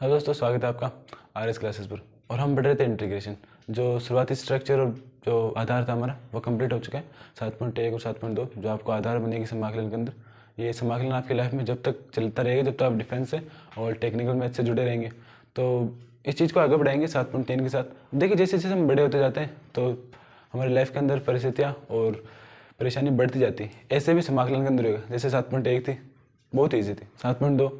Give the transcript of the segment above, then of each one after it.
Hello दोस्तों, स्वागत है आपका आरएस क्लासेस पर। और हम बढ़ रहे थे इंटीग्रेशन। जो शुरुआती स्ट्रक्चर और जो आधार था हमारा वो कंप्लीट हो चुका है। 7.1 और 7.2 जो आपको आधार बनेगी समाकलन के अंदर। ये समाकलन आपकी लाइफ में जब तक चलता रहेगा, जब तक आप डिफेंस से और टेक्निकल मैथ से जुड़े रहेंगे, तो इस चीज़ को आगे बढ़ाएंगे 7.3 के साथ। देखिए, जैसे जैसे हम बड़े होते जाते हैं तो हमारी लाइफ के अंदर परिस्थितियाँ और परेशानी बढ़ती जाती है। ऐसे भी समाकलन के अंदर होगा। जैसे 7.1 थी, बहुत ईजी थी। 7.2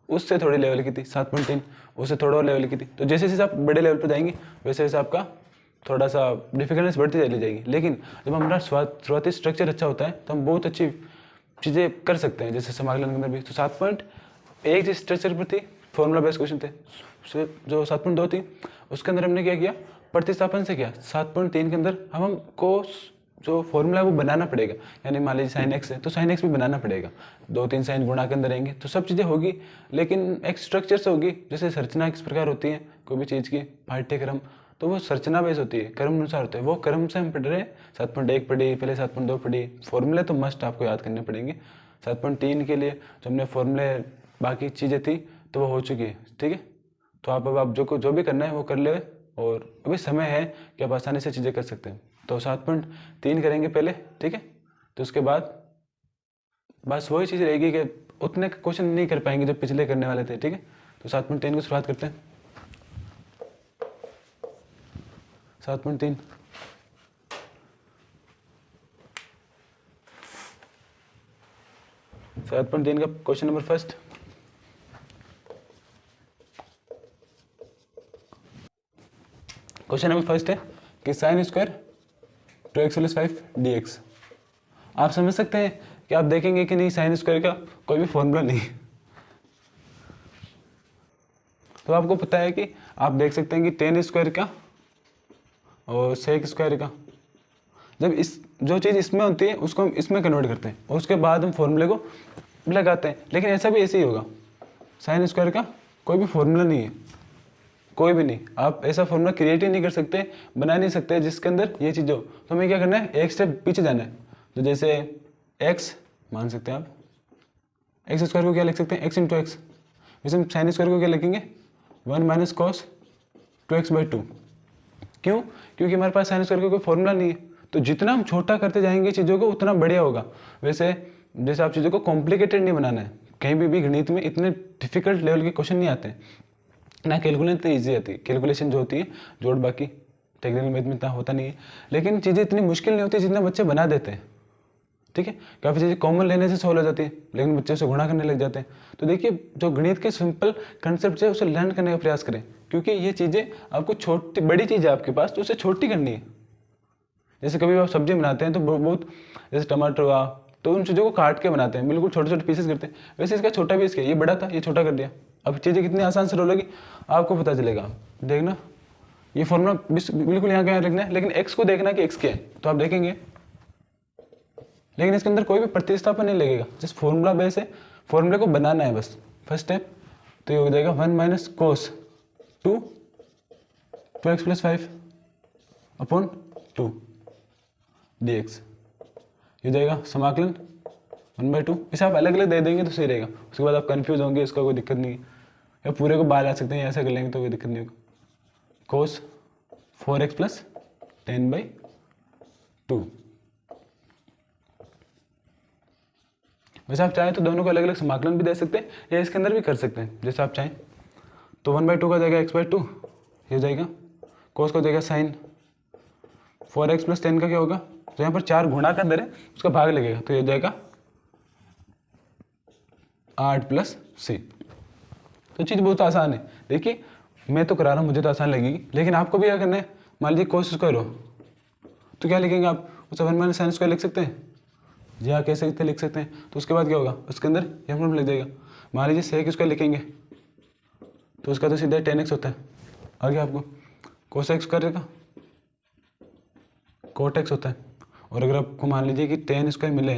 उससे थोड़ी लेवल की थी। 7.3 उससे थोड़ा और लेवल की थी। तो जैसे जैसे आप बड़े लेवल पर जाएंगे वैसे वैसे आपका थोड़ा सा डिफिकल्टनेस बढ़ती चली जाएगी। लेकिन जब हमारा शुरुआती स्ट्रक्चर अच्छा होता है तो हम बहुत अच्छी चीज़ें कर सकते हैं। जैसे समाकलन के अंदर भी तो 7.1 जिस स्ट्रक्चर पर थी, फॉर्मूला बेस्ड क्वेश्चन थे। जो 7.2 थी उसके अंदर हमने क्या किया, प्रतिस्थापन से किया। 7.3 के अंदर हम कोस जो फॉर्मूला है वो बनाना पड़ेगा। यानी मान लीजिए साइन एक्स है तो साइन एक्स भी बनाना पड़ेगा। 2-3 साइन गुणा के अंदर रहेंगे तो सब चीज़ें होगी, लेकिन एक स्ट्रक्चर से होगी। जैसे संरचना किस प्रकार होती है कोई भी चीज़ की, पाठ्यक्रम, तो वो संरचना बेस होती है, क्रम अनुसार होता है। वो क्रम से हम पढ़ रहे हैं। 7.1 पढ़ी, पहले 7.2 पढ़ी। फॉर्मूले तो मस्ट आपको याद करने पड़ेंगे। 7.3 के लिए जो हमने फॉर्मूले बाकी चीज़ें थी तो वो हो चुकी है। ठीक है, तो अब जो भी करना है वो कर ले, और अभी समय है कि आप आसानी से चीज़ें कर सकते हैं। तो 7.3 करेंगे पहले, ठीक है। तो उसके बाद बस वही चीज़ रहेगी कि उतने क्वेश्चन नहीं कर पाएंगे जो पिछले करने वाले थे, ठीक है। तो 7.3 की शुरुआत करते हैं। 7.3 7.3 का question number first. Question number first है कि साइन स्क्वायर 2x + 5 dx। आप समझ सकते हैं कि आप देखेंगे कि नहीं, साइन स्क्वायर का कोई भी फॉर्मूला नहीं। तो आपको पता है कि आप देख सकते हैं कि टेन स्क्वायर का और सेक स्क्वायर का, जब इस जो चीज़ इसमें होती है उसको हम इसमें कन्वर्ट करते हैं और उसके बाद हम फॉर्मूले को लगाते हैं। लेकिन ऐसा भी ऐसे ही होगा। साइन स्क्वायर का कोई भी फॉर्मूला नहीं है, कोई भी नहीं। आप ऐसा फॉर्मूला क्रिएट ही नहीं कर सकते, बना नहीं सकते जिसके अंदर ये चीज़ हो। तो हमें क्या करना है, एक स्टेप पीछे जाना है। तो जैसे एक्स मान सकते हैं आप, एक्स स्क्वायर को क्या लिख सकते हैं, एक्स इंटू एक्स। वैसे हम साइन स्क्वायर को क्या लिखेंगे, 1 - cos 2x/2। क्यों? क्योंकि हमारे पास साइन स्क्वायर का कोई फॉर्मूला नहीं है। तो जितना हम छोटा करते जाएंगे चीज़ों को उतना बढ़िया होगा। वैसे जैसे आप चीज़ों को कॉम्प्लिकेटेड नहीं बनाना है। कहीं भी गणित में इतने डिफिकल्ट लेवल के क्वेश्चन नहीं आते हैं ना, कैलकुलेशन इतनी ईजी आती है। कैलकुलेशन जो होती है जोड़ बाकी टेक्निकल मैथ में इतना होता नहीं है, लेकिन चीज़ें इतनी मुश्किल नहीं होती जितना बच्चे बना देते हैं। ठीक है, काफ़ी चीज़ें कॉमन लेने से सॉल्व हो जाती है, लेकिन बच्चे उसे गुणा करने लग जाते हैं। तो देखिए, जो गणित के सिंपल कंसेप्ट है उसे लर्न करने का प्रयास करें, क्योंकि ये चीज़ें आपको छोटी बड़ी चीज़ है आपके पास तो उसे छोटी करनी है। जैसे कभी आप सब्जी बनाते हैं तो बहुत, जैसे टमाटर हुआ तो उन चीज़ों को काट के बनाते हैं, बिल्कुल छोटे छोटे पीसेस करते हैं। वैसे इसका छोटा पीस किया, ये बड़ा था ये छोटा कर दिया। अब चीज़ें कितनी आसान से रोलेगी आपको पता चलेगा। देखना, ये फॉर्मूला बिल्कुल यहाँ क्या रखना है, लेकिन एक्स को देखना कि एक्स क्या है तो आप देखेंगे। लेकिन इसके अंदर कोई भी प्रतिस्थापन नहीं लगेगा, जस्ट फॉर्मूला बेस है, फॉर्मूले को बनाना है बस, फर्स्ट स्टेप। तो ये हो जाएगा 1 - cos 2x + 5 अपॉन 2 dx। ये जाएगा समाकलन 1/2। इसे आप अलग अलग दे देंगे तो सही रहेगा। उसके बाद आप कंफ्यूज होंगे, इसका कोई दिक्कत नहीं है, या पूरे को बाहर आ सकते हैं, ऐसा कर लेंगे तो कोई दिक्कत नहीं होगा। cos 4x + 10/2। वैसे आप चाहें तो दोनों को अलग अलग समाकलन भी दे सकते हैं या इसके अंदर भी कर सकते हैं, जैसे आप चाहें। तो 1/2 का जाएगा x/2, ये जाएगा cos का जाएगा sin 4x + 10 का क्या होगा, तो यहाँ पर 4 गुणा का अंदर है उसका भाग लगेगा, तो ये जाएगा 8 + c। तो चीज़ बहुत आसान है। देखिए, मैं तो करा रहा हूँ, मुझे तो आसान लगेगी, लेकिन आपको भी क्या करना है। मान लीजिए cos स्क्वायर हो तो क्या लिखेंगे आप, उसे 1 - sin स्क्वायर लिख सकते हैं, या कैसे लिख सकते हैं। तो उसके बाद क्या होगा, उसके अंदर यह फॉर्मूला लिख देगा। मान लीजिए सेक स्क्वायर लिखेंगे तो उसका तो सीधा 10x होता है। आगे आपको cos x स्क्वायर का cot x होता है। और अगर आपको मान लीजिए कि 10 स्क्वायर मिले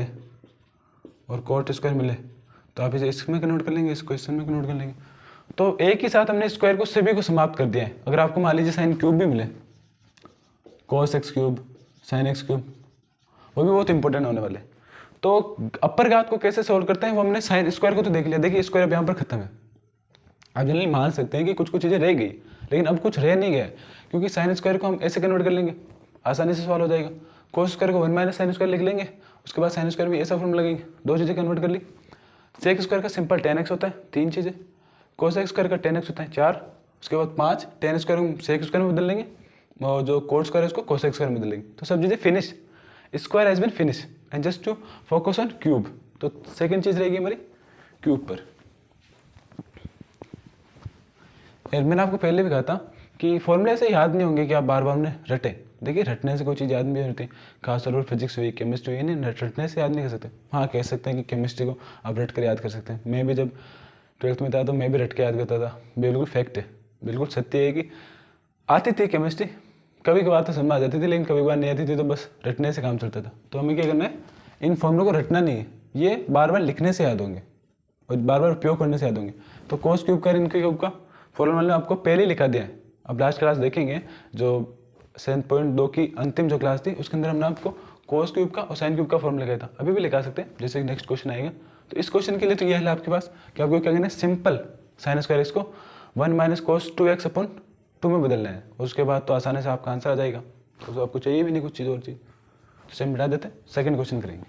और cot स्क्वायर मिले तो आप इसे इसमें कन्वर्ट कर लेंगे, इसको इसमें कन्वर्ट कर लेंगे। तो एक ही साथ हमने स्क्वायर को सभी को समाप्त कर दिया है। अगर आपको मान लीजिए साइन क्यूब भी मिले, cos x cube, sin x cube, वो भी बहुत इंपॉर्टेंट होने वाले। तो अपर घात को कैसे सोल्व करते हैं वो हमने साइन स्क्वायर को तो देख लिया। देखिए, स्क्वायर अब यहाँ पर खत्म है, आप जनरली मान सकते हैं कि कुछ कुछ चीज़ें रह गई, लेकिन अब कुछ रह नहीं गया, क्योंकि साइन स्क्वायर को हम ऐसे कन्वर्ट कर लेंगे, आसानी से सॉल्व हो जाएगा। कोस स्क्वायर को 1 माइनस साइन स्क्वायर लिख लेंगे, उसके बाद साइन स्क्वायर भी ऐसा फॉर्म लगेंगे, दो चीज़ें कन्वर्ट कर ली। सेक स्क्वायर का सिंपल 10x होता है, 3 चीज़ें। कोस स्क्वायर का 10x होता है 4, उसके बाद 5, 10 स्क्वायर को सेक स्क्वायर में बदल लेंगे, और जो कोट स्क्वायर है उसको कोसेक स्क्वायर में बदल लेंगे। तो सब चीज़ें finish, square has been finish and just to focus on cube. तो सेकंड चीज़ रहेगी हमारी क्यूब पर। यार मैंने आपको पहले भी कहा था कि फॉर्मूले ऐसे याद नहीं होंगे कि आप बार बार उन्हें रटे। देखिए रटने से कोई चीज़ याद नहीं होती, खासतौर पर फिजिक्स हुई, केमिस्ट्री हुई, नहीं रटने से याद नहीं कर सकते। हाँ कह सकते हैं कि केमिस्ट्री को आप रट कर याद कर सकते हैं। मैं भी जब 12th में था तो मैं भी रट के याद करता था, बिल्कुल फैक्ट है, बिल्कुल सत्य है कि आती थी केमिस्ट्री, कभी कभार तो समझ आ जाती थी, लेकिन कभी कभार नहीं आती थी, तो बस रटने से काम चलता था। तो हमें क्या करना है, इन फॉर्मूलों को रटना नहीं है, ये बार बार लिखने से याद होंगे और बार बार उपयोग करने से याद होंगे। तो कोस क्यूब का इनके क्यूब का फॉर्मूला मैंने आपको पहले ही लिखा दिया है। अब लास्ट क्लास देखेंगे जो 7.2 की अंतिम जो क्लास थी, उसके अंदर हमने आपको कोस क्यूब का और साइन क्यूब का फॉर्मूला लिखा था। अभी भी लिखा सकते हैं, जैसे नेक्स्ट क्वेश्चन आएगा। तो इस क्वेश्चन के लिए तो यह है आपके पास कि आपको क्या करना है, सिंपल साइन स्क्वायर एक्स को 1 माइनस कोस 2x अपॉन 2 में बदलना है, और उसके बाद तो आसानी से आपका आंसर आ जाएगा। तो आपको चाहिए भी नहीं कुछ चीज़ और चीज़, तो इसे मिटा देते हैं, सेकेंड क्वेश्चन करेंगे।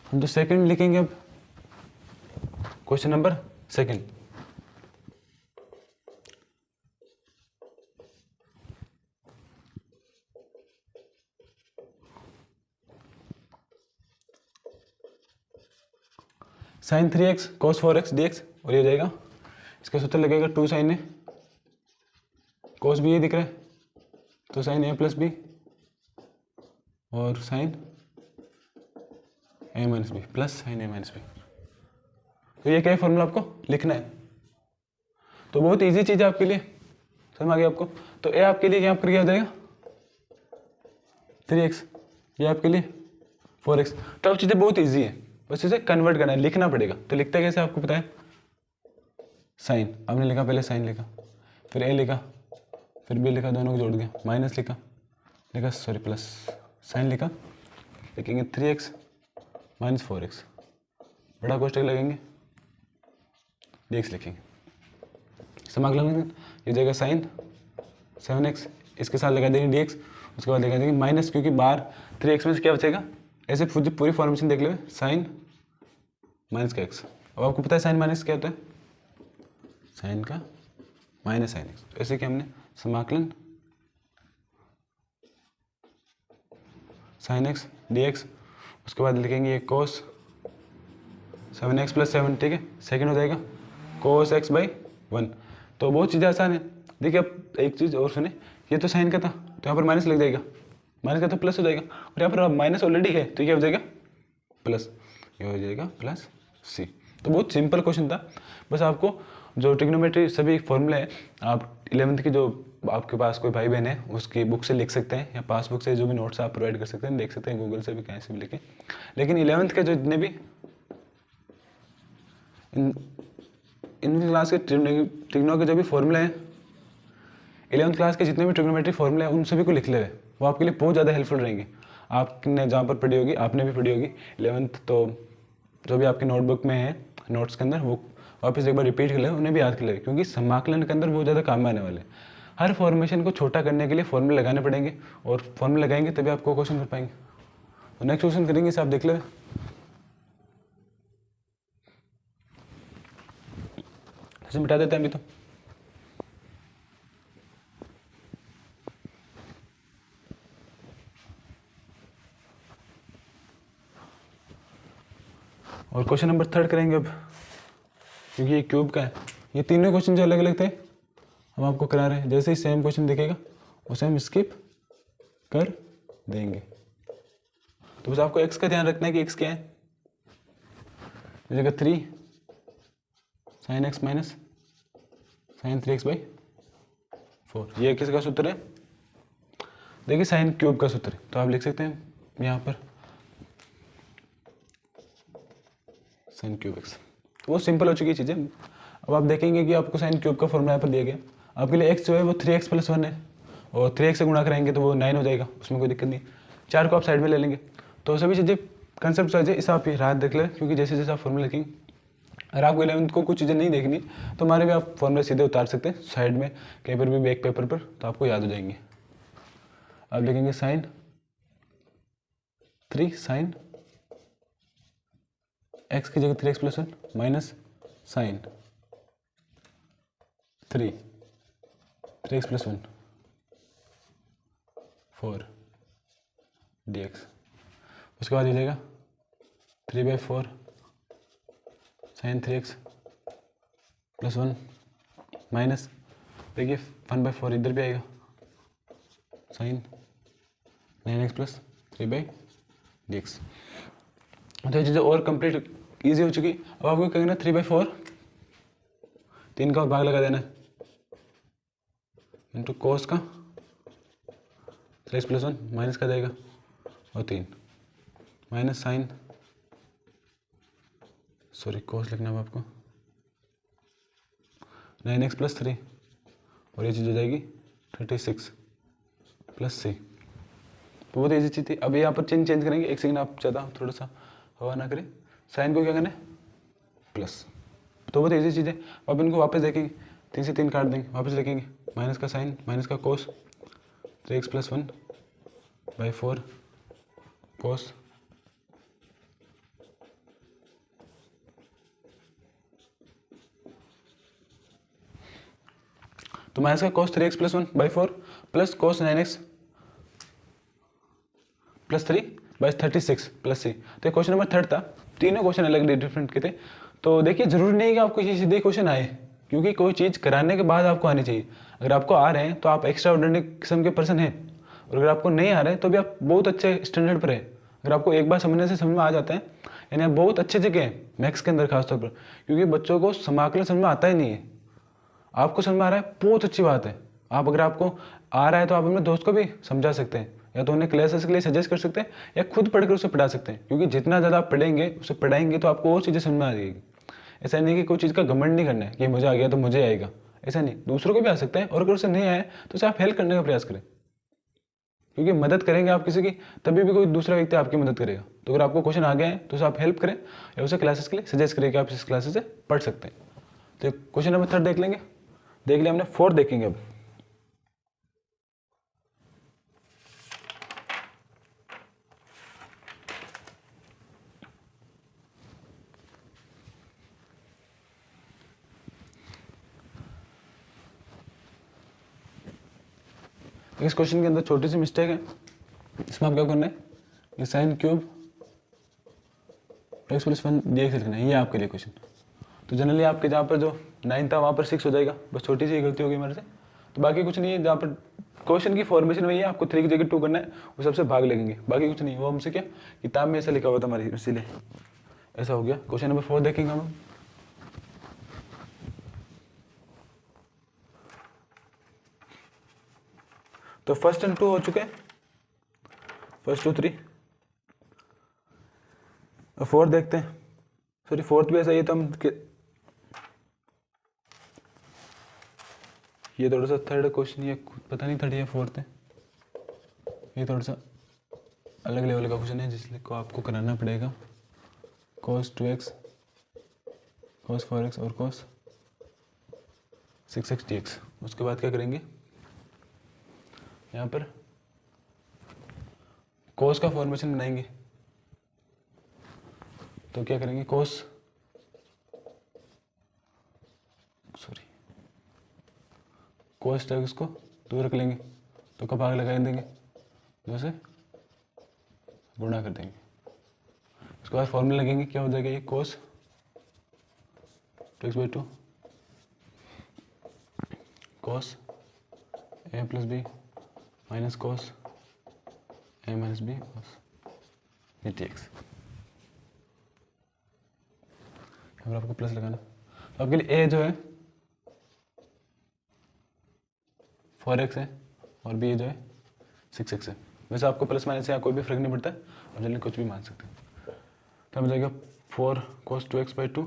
हम जो सेकेंड लिखेंगे अब, question number second. Sine 3x cos 4x dx, और ये हो जाएगा, इसका सूत्र लगेगा 2 साइन ए, कोस भी ये दिख रहा है तो साइन a प्लस बी, और sine a minus B plus sine a minus B. तो ये क्या है, फॉर्मूला आपको लिखना है। तो बहुत इजी चीज़ है आपके लिए, समझ आ गया आपको। तो a आपके लिए यहाँ पर क्या हो जाएगा 3x, ये आपके लिए 4x। तो अब चीज़ें बहुत इजी है, बस इसे कन्वर्ट करना है, लिखना पड़ेगा। तो लिखते हैं कैसे आपको पता है, साइन आपने लिखा, पहले साइन लिखा, फिर a लिखा, फिर b लिखा, दोनों को जोड़ दिया, माइनस लिखा सॉरी प्लस, साइन लिखा, लिखेंगे 3x माइनस 4x, बड़ा कोष्टक लगेंगे, dx लिखेंगे, समाकलन ये जाएगा साइन 7x, इसके साथ लगा देंगे dx, उसके बाद लगा देंगे माइनस, क्योंकि बाहर 3x में से क्या बचेगा, ऐसे पूरी फॉर्मेशन देख ले, साइन माइनस का x। अब आपको पता है साइन माइनस क्या होता है, साइन का माइनस साइन x। तो ऐसे कि हमने समाकलन साइन x dx, उसके बाद लिखेंगे ये कोस 7x प्लस 7, ठीक है, सेकेंड हो जाएगा कोस x बाई 1। तो बहुत चीज़ें आसान है। देखिए अब एक चीज़ और सुने, ये तो साइन का था तो यहाँ पर माइनस लग जाएगा, माइनस का तो प्लस हो जाएगा, और यहाँ पर माइनस ऑलरेडी है तो क्या हो जाएगा प्लस, ये हो जाएगा प्लस सी। तो बहुत सिंपल क्वेश्चन था, बस आपको जो ट्रिग्नोमेट्री सभी फॉर्मूले हैं आप 11th की जो आपके पास कोई भाई बहन है उसकी बुक से लिख सकते हैं, या पासबुक से जो भी नोट्स आप प्रोवाइड कर सकते हैं, देख सकते हैं गूगल से भी, कहीं से भी लिखें। लेकिन 11th के जो जितने भी इन क्लास के ट्रिग्नो के जो भी फॉर्मूले हैं, 11th क्लास के जितने भी ट्रिग्नोमेट्री फॉर्मूले हैं उन सभी को लिख ले, वो आपके लिए बहुत ज़्यादा हेल्पफुल रहेंगे। आपने जहाँ पर पढ़ी होगी, आपने भी पढ़ी होगी 11th, तो जो भी आपकी नोटबुक में है, नोट्स के अंदर, वो वापस एक बार रिपीट कर ले, उन्हें भी याद कर ले, क्योंकि समाकलन के अंदर बहुत ज़्यादा काम में आने वाले। हर फॉर्मेशन को छोटा करने के लिए फॉर्मूले लगाने पड़ेंगे, और फॉर्मूले लगाएंगे तभी आपको क्वेश्चन कर पाएंगे। तो नेक्स्ट क्वेश्चन करेंगे, इसे आप देख ले, इसे मिटा देते हैं अभी। तो और क्वेश्चन नंबर 3 करेंगे अब, क्योंकि ये क्यूब का है। ये तीनों क्वेश्चन जो अलग अलग थे हम आपको करा रहे हैं, जैसे ही सेम क्वेश्चन दिखेगा उसे हम स्किप कर देंगे। तो बस आपको x का ध्यान रखना है कि x क्या है, जगह 3 sine x minus sine 3x by 4, ये किसका सूत्र है, देखिए साइन क्यूब का सूत्र है। तो आप लिख सकते हैं यहाँ पर साइन क्यूब x। वो सिंपल हो चुकी चीज़ें। अब आप देखेंगे कि आपको साइन क्यूब का फॉर्मूला यहाँ पर दिया गया, आपके लिए x जो है वो 3x प्लस 1 है, और 3x से गुणा कराएंगे तो वो 9 हो जाएगा, उसमें कोई दिक्कत नहीं। 4 को आप साइड में ले लेंगे। तो सभी चीज़ें कंसेप्ट समझिए, इसे आप रात देख लें, क्योंकि जैसे जैसे आप फॉर्मूला लिखेंगे, अगर आपको 11th को कुछ चीज़ें नहीं देखनी तो हमारे भी आप फॉर्मूला सीधे उतार सकते हैं साइड में कहीं पर भी बैक पेपर पर, तो आपको याद हो जाएंगे। अब लिखेंगे साइन 3 साइन एक्स की जगह 3x + 1 minus sine 3x + 1 4 dx। उसके बाद लीजिएगा 3/4 साइन 3x + 1 माइनस, देखिए 1/4 इधर भी आएगा, साइन 9x + 3/dx। तो ये चीज़ें और कंप्लीट ईजी हो चुकी। अब आपको क्या करना है, 3/4 3 का और भाग लगा देना है इंटू कोस का 3x + 1 माइनस का जाएगा और 3 माइनस साइन, सॉरी कोस लिखना है आपको 9x + 3 और ये चीज़ हो जाएगी 36 + c। तो बहुत ईजी चीज़ थी। अब यहाँ पर चिन्ह चेंज करेंगे, एक सेकंड आप ज़्यादा थोड़ा सा हवा ना करें। साइन को क्या करना है प्लस, तो बहुत ईजी चीज़ है। अब इनको वापस देखेंगे, 3 से 3 काट देंगे, वापस लिखेंगे माइनस का साइन माइनस का कोस 3x + 1/4 कोस तो माइनस का कोस 3x + 1/4 plus cos 9x + 3/36 + c। तो ये क्वेश्चन नंबर 3 था। तीनों क्वेश्चन अलग डिफरेंट के थे। तो देखिए जरूरी नहीं है कि आपको ये सीधे क्वेश्चन आए, क्योंकि कोई चीज़ कराने के बाद आपको आनी चाहिए। अगर आपको आ रहे हैं तो आप एक्स्ट्रा ऑर्डिनरी किस्म के पर्सन हैं, और अगर आपको नहीं आ रहे हैं तो भी आप बहुत अच्छे स्टैंडर्ड पर है। अगर आपको एक बार समझने से समझ में आ जाता है, यानी आप बहुत अच्छे जगह हैं मैथ्स के अंदर खासतौर पर, क्योंकि बच्चों को समाकलन समझ में आता ही नहीं है। आपको समझ में आ रहा है बहुत अच्छी बात है। आप अगर आपको आ रहा है तो आप अपने दोस्त को भी समझा सकते हैं, या तो उन्हें क्लासेस के लिए सजेस्ट कर सकते हैं, या खुद पढ़कर उसे पढ़ा सकते हैं, क्योंकि जितना ज़्यादा आप पढ़ेंगे उसे पढ़ाएंगे तो आपको और चीज़ें समझ में आ जाएगी। ऐसा नहीं कि कोई चीज़ का घमंड नहीं करना है कि मुझे आ गया तो मुझे आएगा, ऐसा नहीं, दूसरों को भी आ सकता है, और अगर उसे नहीं आए तो उसे आप हेल्प करने का प्रयास करें, क्योंकि मदद करेंगे आप किसी की तभी भी कोई दूसरा व्यक्ति आपकी मदद करेगा। तो अगर आपको क्वेश्चन आ गया है तो उसे आप हेल्प करें, या उसे क्लासेस के लिए सजेस्ट करें कि आप इस क्लासेस से पढ़ सकते हैं। तो क्वेश्चन नंबर 3 देख लेंगे, देख लिया हमने। 4 देखेंगे अब। इस क्वेश्चन के अंदर छोटी सी मिस्टेक है, इसमें आप क्या करना है, ये साइन क्यूब x + 1 dx लिखना है, ये आपके लिए क्वेश्चन। तो जनरली आपके जहाँ पर जो 9 था वहाँ पर 6 हो जाएगा, बस छोटी सी गलती होगी हमारे से। तो बाकी कुछ नहीं है, जहाँ पर क्वेश्चन की फॉर्मेशन वही है, आपको 3 की जगह 2 करना है, वो सबसे भाग लगेंगे, बाकी कुछ नहीं। वो हमसे क्या किताब में ऐसा लिखा हुआ था हमारी, इसीलिए ऐसा हो गया। क्वेश्चन नंबर 4 देखेंगे हम। तो 1 और 2 हो चुके हैं, 1, 2, 3। 4 देखते हैं, सॉरी 4th भी ऐसा ही, तो हम ये थोड़ा सा थर्ड क्वेश्चन, ये पता नहीं 3rd या 4th है, ये थोड़ा सा अलग लेवल का क्वेश्चन है जिसको आपको कराना पड़ेगा। cos 2x cos 4x और cos 6x dx। उसके बाद क्या करेंगे, यहाँ पर cos का फॉर्मेशन बनाएंगे। तो क्या करेंगे, cos टैक्स को 2 रख लेंगे, तो का भाग लगा देंगे, 2 से गुणा कर देंगे। उसके बाद फॉर्मूला लगेंगे, क्या हो जाएगा ये cos 2x/2 cos a + b minus cos a - b cos dx। यहाँ पर आपको प्लस लगाना। आपके लिए a जो है 4x है और b जो है 6x है। वैसे आपको प्लस माइनस से यहाँ कोई भी फर्क नहीं पड़ता है, आप जल्दी कुछ भी मान सकते हैं। तो हो जाएगा 4 cos 2x/2,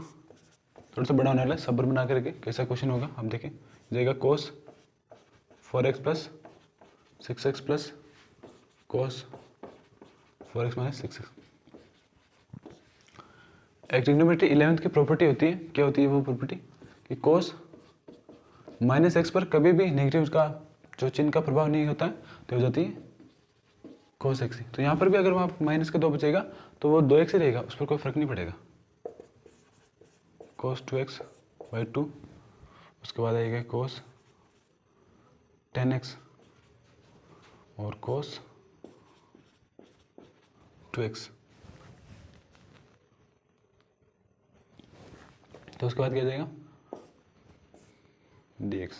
थोड़ा सा बड़ा होने वाला है, सब्र बना करके कैसा क्वेश्चन होगा आप देखें। जाएगा cos 4x + 6x + cos 4x - 6x। Trigonometry 11th की प्रॉपर्टी होती है, क्या होती है वो प्रॉपर्टी कि कोस माइनस एक्स पर कभी भी नेगेटिव का जो चिन्ह का प्रभाव नहीं होता है तो हो जाती है कोस एक्स। तो यहाँ पर भी अगर वहाँ माइनस का 2 बचेगा तो वो 2x ही रहेगा, उस पर कोई फर्क नहीं पड़ेगा। कोस 2x/2, उसके बाद आएगा कोस 10x और कोस 2x। तो उसके बाद क्या जाएगा dx,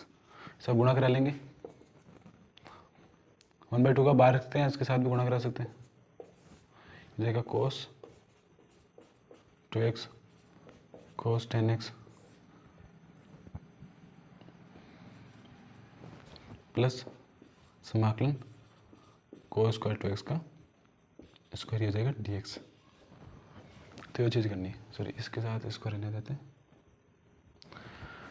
सब गुणा करा लेंगे। 1/2 का बाहर रखते हैं, इसके साथ भी गुणा करा सकते हैं, जाएगा कोस 2x कोस 10x प्लस समाकलन कोस स्क्वायर 2x का स्क्वायर, ये जाएगा dx। तो ये चीज़ करनी है, सॉरी इसके साथ इसको रहने देते हैं।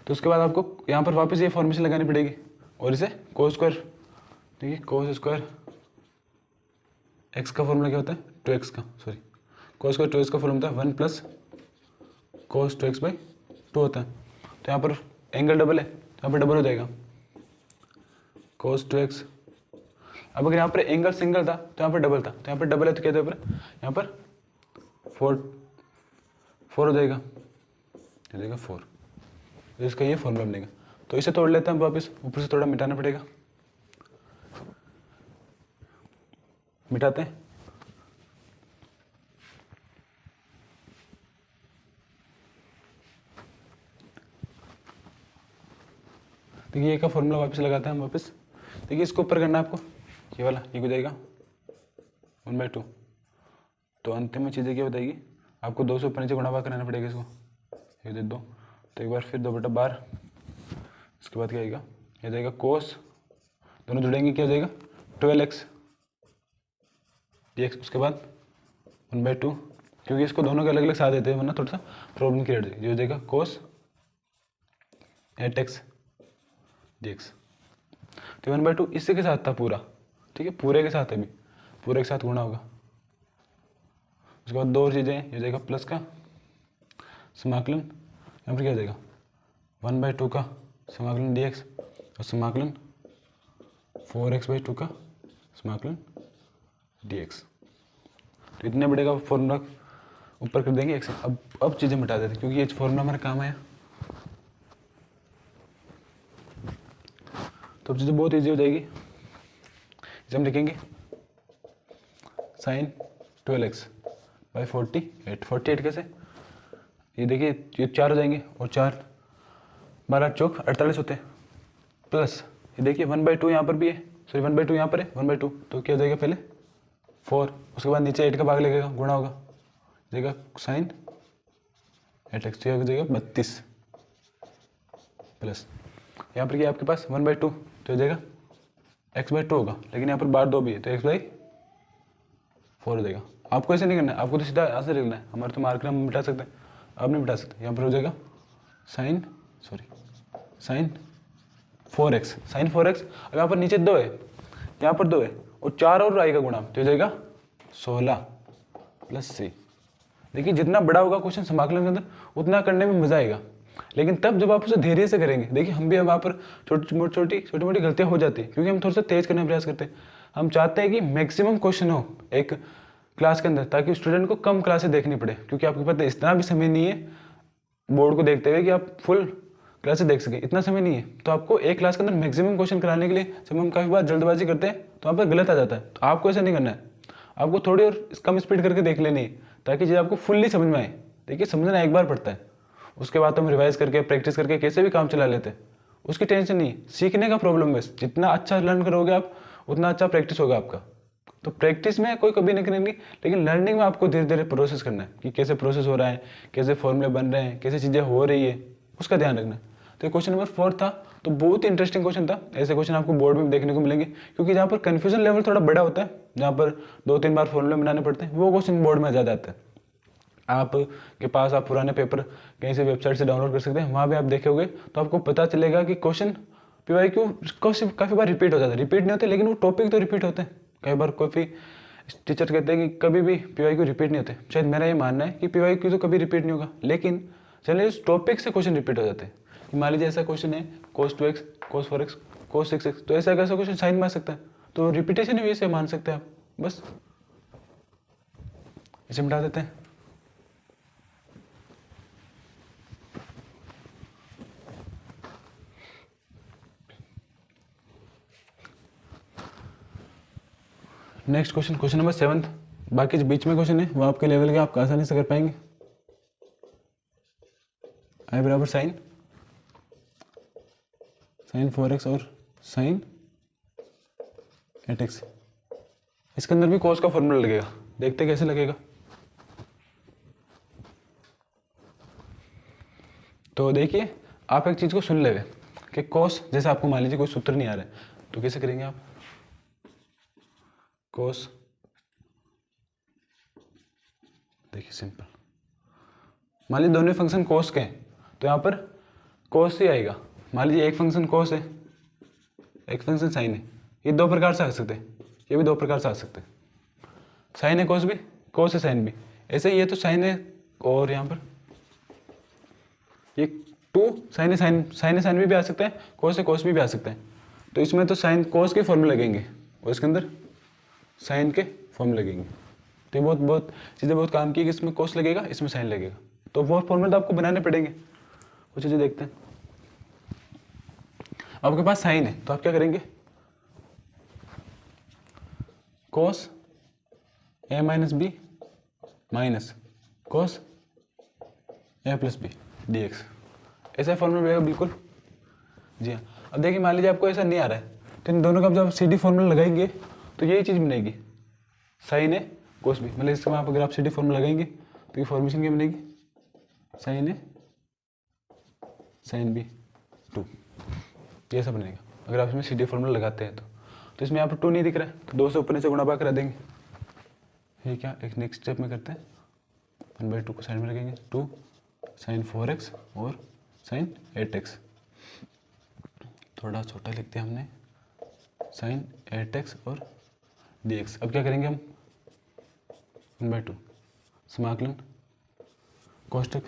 तो उसके बाद आपको यहाँ पर वापस ये फॉर्मेशन लगानी पड़ेगी और इसे कोस स्क्वायर, ठीक है, कोस स्क्वायर एक्स का फॉर्मूला क्या होता है 2x का, सॉरी कोस स्क्वायर 2x का फॉर्मूला होता है 1 प्लस कोस 2x/2 होता है। तो यहाँ पर एंगल डबल है, यहाँ पर डबल हो जाएगा कोस 2x। अब अगर यहाँ पर एंगल सिंगल था तो यहाँ पर डबल था, तो यहाँ पर डबल है तो क्या था यहाँ पर 4 हो जाएगा, ये जाएगा 4। तो इसका ये फॉर्मूला बनेगा। तो इसे तोड़ लेते हैं वापस, ऊपर से थोड़ा मिटाना पड़ेगा, मिटाते हैं। देखिए ये का फॉर्मूला वापस लगाते हैं हम वापस। देखिए इसको ऊपर करना है आपको, ये वाला ये हो जाएगा 1/2। तो अंतिम में चीज़ें क्या बताएगी, आपको 2 से ऊपर नीचे गुणा भाग कराना पड़ेगा इसको, ये दे दो। तो एक बार फिर 2/12, इसके बाद क्या आएगा, ये जाएगा कोस, दोनों जुड़ेंगे क्या हो जाएगा 12x dx। उसके बाद 1/2, क्योंकि इसको दोनों के अलग अलग साथ देते हैं वरना थोड़ा सा प्रॉब्लम क्रिएट हो जाएगी। ये हो जाएगा कोस 8x dx। तो 1/2 इसी के साथ था पूरा, ठीक है, पूरे के साथ है, अभी पूरे के साथ गुणा होगा। उसके बाद 2 और चीज़ें, ये जाएगा प्लस का समाकलन, यहाँ पर क्या जाएगा 1/2 का समाकलन dx और समाकलन 4x/2 का समाकलन dx। तो इतने बड़े का फॉर्मूला ऊपर कर देंगे x। अब चीज़ें मिटा देते हैं क्योंकि ये फॉर्मूला हमारे काम आया। तो अब चीज़ें बहुत ईजी हो जाएगी। इसे हम लिखेंगे sin 12x/48। 48 कैसे, ये देखिए ये 4 हो जाएंगे और 4 12 चौक 48 होते हैं, प्लस ये देखिए 1/2 यहाँ पर भी है, सॉरी 1/2 यहाँ पर है 1/2, तो क्या हो जाएगा पहले 4, उसके बाद नीचे 8 का भाग लगेगा, गुणा होगा, जाएगा sin 8x, तो हो जाएगा 32 प्लस यहाँ पर क्या आपके पास 1/2, तो हो जाएगा x/2 होगा, लेकिन यहाँ पर बार 2 भी है तो x/4 हो जाएगा। आपको ऐसे नहीं करना है, आपको तो सीधा ऐसे लिखना है, हमारे तो मार्कर हम मिटा सकते हैं, अब नहीं मिटा सकते। यहाँ पर हो जाएगा sin 4x, अब यहाँ पर नीचे 2 है, यहाँ पर 2 है और 4 और आएगा गुणा, तो हो जाएगा 16 प्लस c। देखिए जितना बड़ा होगा क्वेश्चन समाकलन के अंदर उतना करने में मजा आएगा, लेकिन तब जब आप उसे धैर्य से करेंगे। देखिए हम भी अब वहाँ पर छोटी मोटी गलतियाँ हो जाती है क्योंकि हम थोड़ा सा तेज करने का प्रयास करते हैं। हम चाहते हैं कि मैक्सिमम क्वेश्चन हो एक क्लास के अंदर ताकि स्टूडेंट को कम क्लासेस देखनी पड़े, क्योंकि आपके पास इतना भी समय नहीं है बोर्ड को देखते हुए कि आप फुल क्लासेस देख सकें, इतना समय नहीं है। तो आपको एक क्लास के अंदर मैक्सिमम क्वेश्चन कराने के लिए जब हम काफ़ी बार जल्दबाजी करते हैं तो वहाँ पर गलत आ जाता है। तो आपको ऐसा नहीं करना है, आपको थोड़ी और कम स्पीड करके देख लेनी है ताकि चीज़ आपको फुल्ली समझ में आए। देखिए समझना एक बार पड़ता है, उसके बाद तो हम रिवाइज करके प्रैक्टिस करके कैसे भी काम चला लेते हैं, उसकी टेंशन नहीं। सीखने का प्रॉब्लम बस, जितना अच्छा लर्न करोगे आप उतना अच्छा प्रैक्टिस होगा आपका। तो प्रैक्टिस में कोई कभी नहीं करेंगे, लेकिन लर्निंग में आपको धीरे धीरे प्रोसेस करना है कि कैसे प्रोसेस हो रहा है, कैसे फॉर्मूले बन रहे हैं, कैसे चीज़ें हो रही है, उसका ध्यान रखना है। तो क्वेश्चन नंबर 4 था, तो बहुत ही इंटरेस्टिंग क्वेश्चन था। ऐसे क्वेश्चन आपको बोर्ड में देखने को मिलेंगे क्योंकि जहाँ पर कन्फ्यूजन लेवल थोड़ा बड़ा होता है, जहाँ पर 2-3 बार फॉर्मूले बनाने पड़ते हैं, वो क्वेश्चन बोर्ड में ज़्यादा आता है। आपके पास आप पुराने पेपर कहीं से वेबसाइट से डाउनलोड कर सकते हैं, वहाँ भी आप देखोगे तो आपको पता चलेगा कि क्वेश्चन PYQ काफ़ी बार रिपीट हो जाता है। रिपीट नहीं होते लेकिन वो टॉपिक तो रिपीट होते हैं। कई बार कोई टीचर कहते हैं कि कभी भी पी क्यू रिपीट नहीं होते। शायद मेरा ये मानना है कि पी क्यू तो कभी रिपीट नहीं होगा, लेकिन चलिए उस टॉपिक से क्वेश्चन रिपीट हो जाते हैं। मान लीजिए ऐसा क्वेश्चन है cos 2x, cos 4x, cos 6x, तो ऐसा कैसा क्वेश्चन साइन में आ सकता है, तो रिपीटेशन हुई इसे मान सकते हैं आप। बस इसे मिटा देते हैं। Next question, question number 7। बाकी जो बीच में क्वेश्चन है वो आपके लेवल के, आप आसानी से कर पाएंगे। आई बराबर साइन 4x और साइन 8x। इसके अंदर भी cos का फॉर्मूला लगेगा, देखते कैसे लगेगा। तो देखिए आप एक चीज़ को सुन ले कि cos, जैसे आपको मान लीजिए कोई सूत्र नहीं आ रहा है तो कैसे करेंगे आप, cos, देखिए सिंपल, मान लीजिए दोनों फंक्शन cos के हैं तो यहाँ पर cos ही आएगा। मान लीजिए एक फंक्शन cos है, एक फंक्शन साइन है, ये दो प्रकार से आ सकते हैं, ये भी दो प्रकार से आ सकते हैं। साइन है cos भी, cos है साइन भी। ऐसे ये तो साइन है, और यहाँ पर ये 2 साइन है साइन भी आ सकता है, cos है cos भी आ सकता है। तो इसमें तो साइन cos के फॉर्मूले लगेंगे और इसके अंदर साइन के फॉर्मूले लगेंगे। तो ये बहुत चीज़ें बहुत काम की कि इसमें cos लगेगा, इसमें साइन लगेगा, तो वो फॉर्मूले तो आपको बनाने पड़ेंगे। वो चीज़ें देखते हैं। आपके पास साइन है तो आप क्या करेंगे, cos a minus B minus cos a plus B dx, ऐसा फॉर्मूला मिलेगा बिल्कुल। जी हाँ। अब देखिए मान लीजिए आपको ऐसा नहीं आ रहा है तो इन दोनों का जब सी डी फॉर्मूला लगाएंगे तो यही चीज़ बनेगी, साइन है cos बी। मतलब इसका आप अगर आप सी डी फॉर्मूला लगाएंगे तो ये फॉर्मेशन क्या बनेगी, साइन है साइन बी 2, ये ऐसा बनेगा अगर आप इसमें सी डी फॉर्मूला लगाते हैं तो इसमें यहाँ पर 2 नहीं दिख रहा है तो 2 से ऊपर नीचे गुणा भाग करा देंगे। ये क्या एक नेक्स्ट स्टेप में करते हैं, 1/2 को साइड में लगेंगे, 2 साइन 4x और साइन 8x। थोड़ा छोटा लिखते हैं हमने, साइन 8x और dx। अब क्या करेंगे हम, 1/2 समाकलन कोष्टक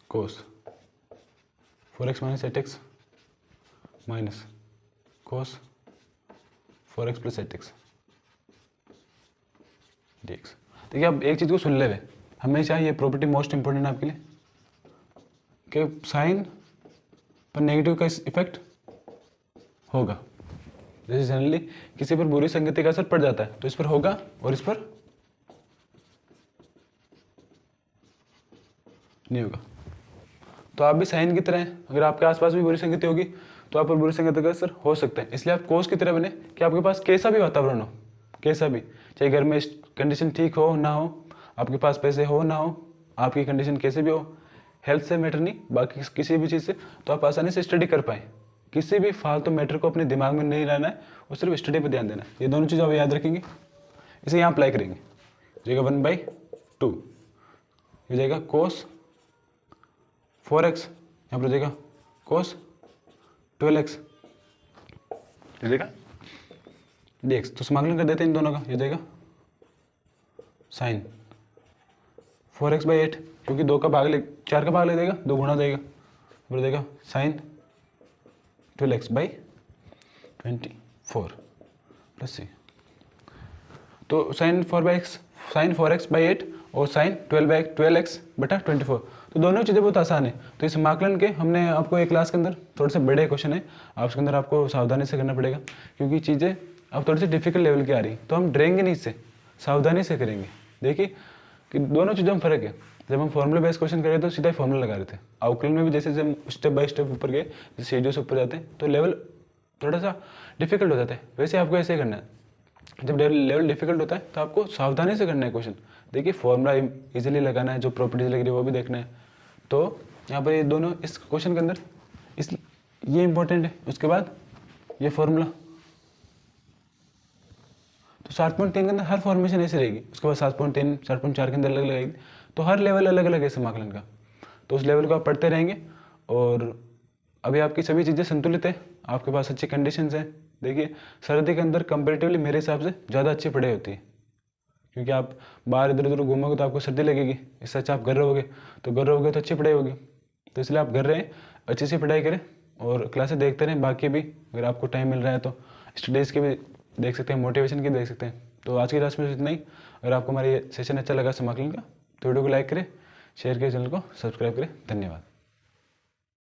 cos 4x minus 8x minus cos 4x plus 8x dx। देखिए आप एक चीज़ को सुन ले हुए, हमेशा ये प्रॉपर्टी मोस्ट इंपॉर्टेंट है आपके लिए कि साइन पर नेगेटिव का इफेक्ट होगा। जैसे जनरली किसी पर बुरी संगति का असर पड़ जाता है तो इस पर होगा और इस पर नहीं होगा। तो आप भी साइन की तरह हैं, अगर आपके आसपास भी बुरी संगति होगी तो आप पर बुरी संगति का असर हो सकता है। इसलिए आप कोस की तरह बने कि आपके पास कैसा भी वातावरण हो, कैसा भी, चाहे घर में कंडीशन ठीक हो ना हो, आपके पास पैसे हो ना हो, आपकी कंडीशन कैसे भी हो, हेल्थ से मैटर नहीं, बाकी किसी भी चीज़ से, तो आप आसानी से स्टडी कर पाएँ। किसी भी फालतू मैटर को अपने दिमाग में नहीं लाना है और सिर्फ स्टडी पर ध्यान देना है। ये दोनों चीज़ आप याद रखेंगे, इसे यहाँ अप्लाई करेंगे। जाएगा 1/2, ये जाएगा cos 4x, यहाँ पर जाएगा cos 12x, ये जाएगा dx। तो समाकलन कर देते हैं इन दोनों का, ये जाएगा साइन 4x/8, क्योंकि 2 का भाग ले 4 का भाग ले देगा, 2 गुणा देगा, फिर देगा साइन 12x/24 प्लस सी। तो साइन 4x/8 और साइन 12x/24, तो दोनों चीज़ें बहुत आसान है। तो इस समाकलन के हमने आपको एक क्लास के अंदर थोड़े से बड़े क्वेश्चन है, आप उसके अंदर आपको सावधानी से करना पड़ेगा, क्योंकि चीज़ें अब थोड़ी सी डिफिकल्ट लेवल की आ रही, तो हम डरेंगे नहीं, इससे सावधानी से करेंगे। देखिए कि दोनों चीज़ों में फ़र्क है। जब हम फॉर्मूला बेस्ड क्वेश्चन कर रहे थे तो सीधा ही फॉर्मूला लगा रहे थे। आउटलाइन में भी जैसे जब स्टेप बाय स्टेप ऊपर गए, जैसे सीढ़ियों से ऊपर जाते हैं तो लेवल थोड़ा सा डिफिकल्ट हो जाता है, वैसे आपको ऐसे ही करना है। जब लेवल डिफिकल्ट होता है तो आपको सावधानी से करना है क्वेश्चन। देखिए फॉर्मूला इजीली लगाना है, जो प्रॉपर्टीज लग रही है वो भी देखना है। तो यहाँ पर ये दोनों इस क्वेश्चन के अंदर ये इंपॉर्टेंट है। उसके बाद ये फॉर्मूला, तो 7.3 के अंदर हर फॉर्मेशन ऐसे रहेगी, उसके बाद 7.3 7.4 के अंदर अलग लगेगी। तो हर लेवल अलग अलग है समाकलन का, तो उस लेवल को आप पढ़ते रहेंगे। और अभी आपकी सभी चीज़ें संतुलित है, आपके पास अच्छी कंडीशंस हैं। देखिए सर्दी के अंदर कंपेरेटिवली मेरे हिसाब से ज़्यादा अच्छी पढ़ाई होती है, क्योंकि आप बाहर इधर उधर घूमोगे तो आपको सर्दी लगेगी। इससे अच्छा आप घर रहोगे, तो घर रहोगे तो अच्छी पढ़ाई होगी। तो इसलिए आप घर रहें, अच्छी सी पढ़ाई करें और क्लासेस देखते रहें। बाकी भी अगर आपको टाइम मिल रहा है तो स्टडीज़ के भी देख सकते हैं, मोटिवेशन के देख सकते हैं। तो आज की क्लास में इतना ही। अगर आपको हमारा ये सेशन अच्छा लगा समाकलन का तो वीडियो को लाइक करें, शेयर करें, चैनल को सब्सक्राइब करें। धन्यवाद।